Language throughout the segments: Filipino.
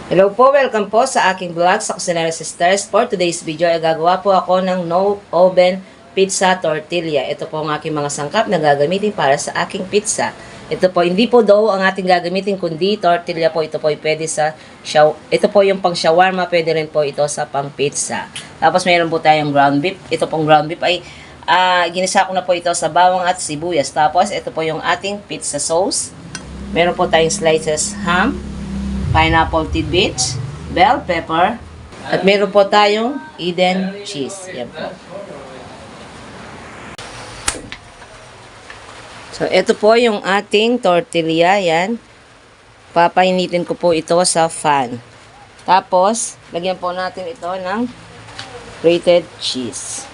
Hello po, welcome po sa aking vlog sa Cusinera Sisters. For today's video ay gagawa po ako ng no oven pizza tortilla. Ito po ang aking mga sangkap na gagamitin para sa aking pizza. Ito po, hindi po dough ang ating gagamitin, kundi tortilla po. Ito po ay pwede sa ito po yung pang shawarma, pwede rin po ito sa pang pizza. Tapos mayroon po tayong ground beef. Ito pong ground beef ay ginisa ko na po ito sa bawang at sibuyas. Tapos ito po yung ating pizza sauce. Meron po tayong slices ham, pineapple tidbits, bell pepper, at meron po tayong Eden cheese. Yan po. So, ito po yung ating tortilla. Yan. Papainitin ko po ito sa fan. Tapos, lagyan po natin ito ng grated cheese.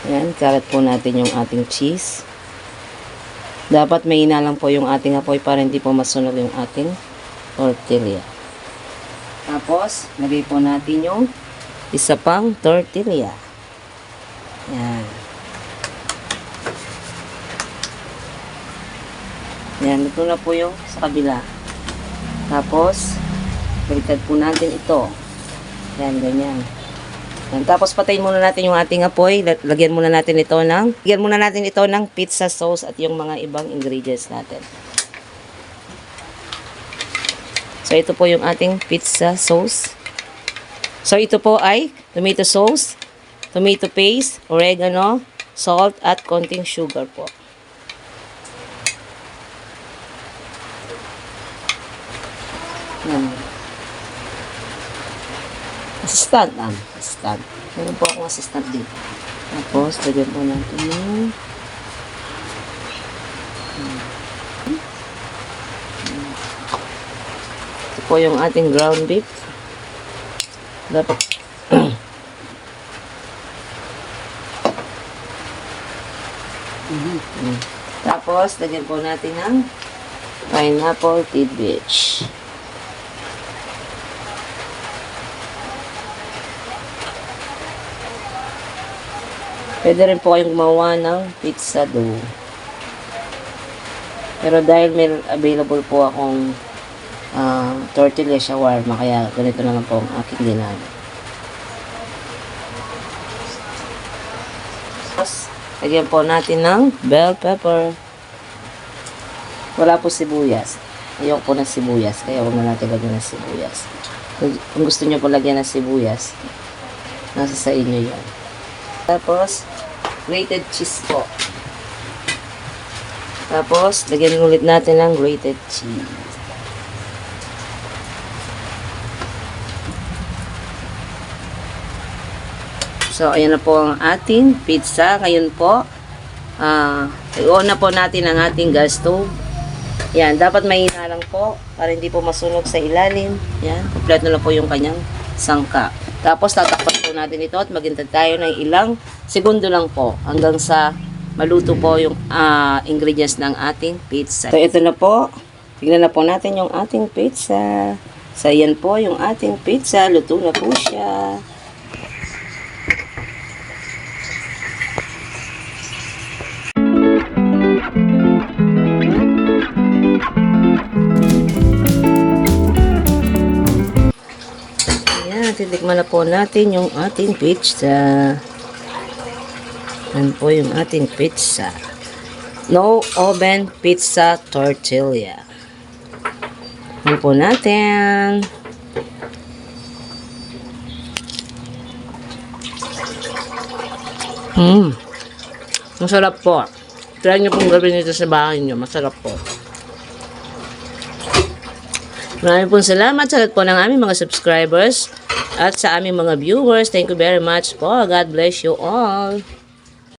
Yan, kalat po natin yung ating cheese. Dapat mahina lang po yung ating apoy para hindi po masunog yung ating tortilla. Tapos, lagay po natin yung isa pang tortilla. Yan. Yan, ito na po yung sa kabila. Tapos, baliktad po natin ito. Yan, ganyan. Tapos patayin muna natin yung ating apoy. Lagyan muna natin ito ng pizza sauce at yung mga ibang ingredients natin. So ito po yung ating pizza sauce. So ito po ay tomato sauce, tomato paste, oregano, salt at konting sugar po. Assistant. Meron po akong assistant dito. Tapos, lagyan po natin yung ito po yung ating ground beef. Dapat tapos, lagyan po natin ng pineapple tidbits. Pwede rin po kayong gumawa ng pizza dough. Pero dahil may available po akong tortilla shawarma, kaya ganito na lang po ang aking ginagawa. Tapos, lagyan po natin ng bell pepper. Wala po sibuyas. Ayoko po ng sibuyas, kaya huwag na natin lagyan ng sibuyas. Kung gusto nyo po lagyan ng sibuyas, nasa sa inyo yan. Tapos, grated cheese po. Tapos, lagyan ulit natin ng grated cheese. So, ayan na po ang ating pizza. Ngayon po, i-on na po natin ang ating gas stove. Yan, dapat mahina lang po para hindi po masunog sa ilalim. Yan, kompleto na po yung kanyang sangka. Tapos, tatakpan po natin ito at maghintay tayo ng ilang segundo lang po hanggang sa maluto po yung ingredients ng ating pizza. So, ito na po. Tignan na po natin yung ating pizza. So, yan po yung ating pizza. Luto na po siya. Titikman na po natin yung ating pizza. Yan po yung ating pizza. No oven pizza tortilla. Yan po natin. Masarap po. Try nyo pong gawin ito sa bahay nyo. Masarap po. Maraming pong salamat sa lahat po ng aming mga subscribers at sa aming mga viewers. Thank you very much po. God bless you all.